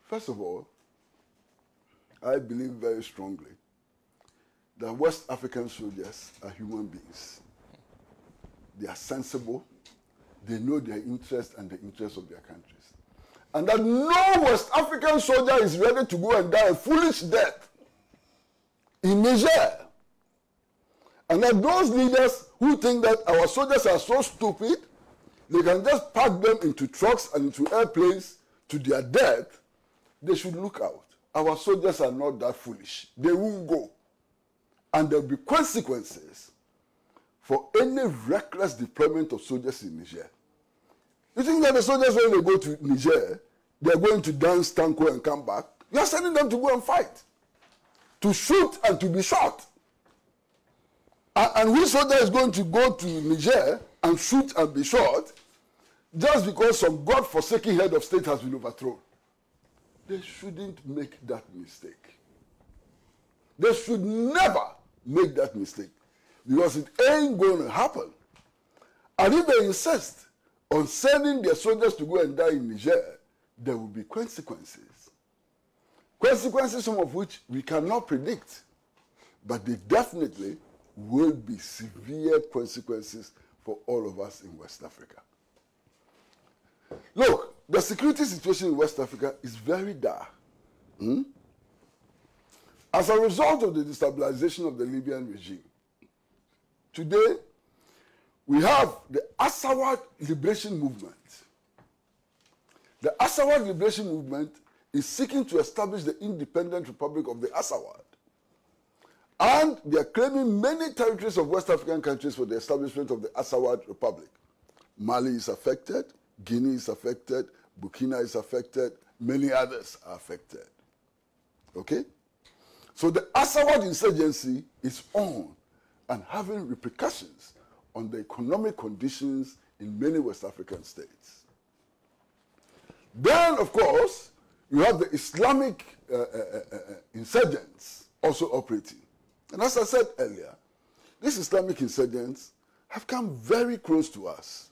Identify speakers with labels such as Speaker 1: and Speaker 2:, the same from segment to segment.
Speaker 1: First of all, I believe very strongly that West African soldiers are human beings. They are sensible. They know their interests and the interests of their countries. And that no West African soldier is ready to go and die a foolish death in Niger. And that those leaders who think that our soldiers are so stupid, they can just pack them into trucks and into airplanes to their death, they should look out. Our soldiers are not that foolish. They won't go. And there will be consequences for any reckless deployment of soldiers in Niger. You think that the soldiers, when they go to Niger, they are going to dance tango and come back? You are sending them to go and fight, to shoot and to be shot. And which soldier is going to go to Niger and shoot and be shot just because some God-forsaken head of state has been overthrown? They shouldn't make that mistake. They should never make that mistake, because it ain't going to happen. And if they insist on sending their soldiers to go and die in Niger, there will be consequences. Consequences, some of which we cannot predict, but they definitely will be severe consequences for all of us in West Africa. Look, the security situation in West Africa is very dire. As a result of the destabilization of the Libyan regime, today we have the Azawad Liberation Movement. The Azawad Liberation Movement is seeking to establish the independent Republic of the Azawad. And they are claiming many territories of West African countries for the establishment of the Azawad Republic. Mali is affected, Guinea is affected, Burkina is affected, many others are affected. Okay? So the Azawad insurgency is on and having repercussions on the economic conditions in many West African states. Then, of course, you have the Islamic insurgents also operating. And as I said earlier, these Islamic insurgents have come very close to us.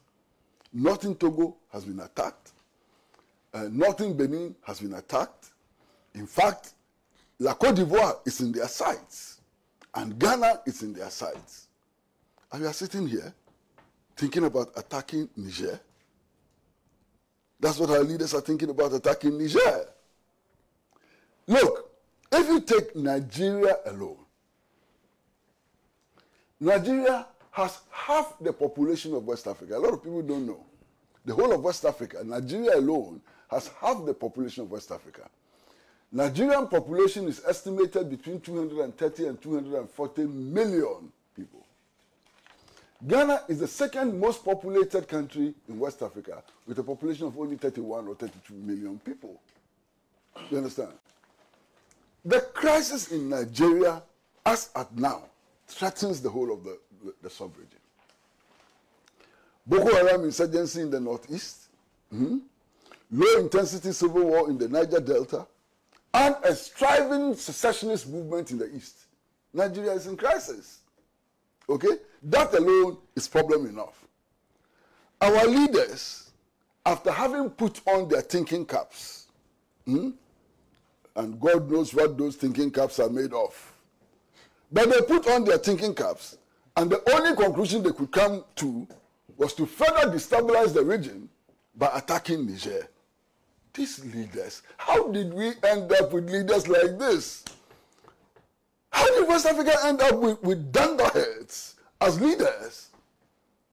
Speaker 1: Northern Togo has been attacked. Northern Benin has been attacked. In fact, La Côte d'Ivoire is in their sights. And Ghana is in their sights. And we are sitting here thinking about attacking Niger. That's what our leaders are thinking about, attacking Niger. Look, if you take Nigeria alone, Nigeria has half the population of West Africa. A lot of people don't know. The whole of West Africa, Nigeria alone, has half the population of West Africa. Nigerian population is estimated between 230 and 240 million people. Ghana is the second most populated country in West Africa with a population of only 31 or 32 million people. You understand? The crisis in Nigeria, as at now, threatens the whole of the sub-region. Boko Haram insurgency in the northeast, low-intensity civil war in the Niger Delta, and a striving secessionist movement in the east. Nigeria is in crisis. Okay? That alone is problem enough. Our leaders, after having put on their thinking caps, and God knows what those thinking caps are made of, but they put on their thinking caps, and the only conclusion they could come to was to further destabilize the region by attacking Niger. These leaders, how did we end up with leaders like this? How did West Africa end up with dunderheads as leaders?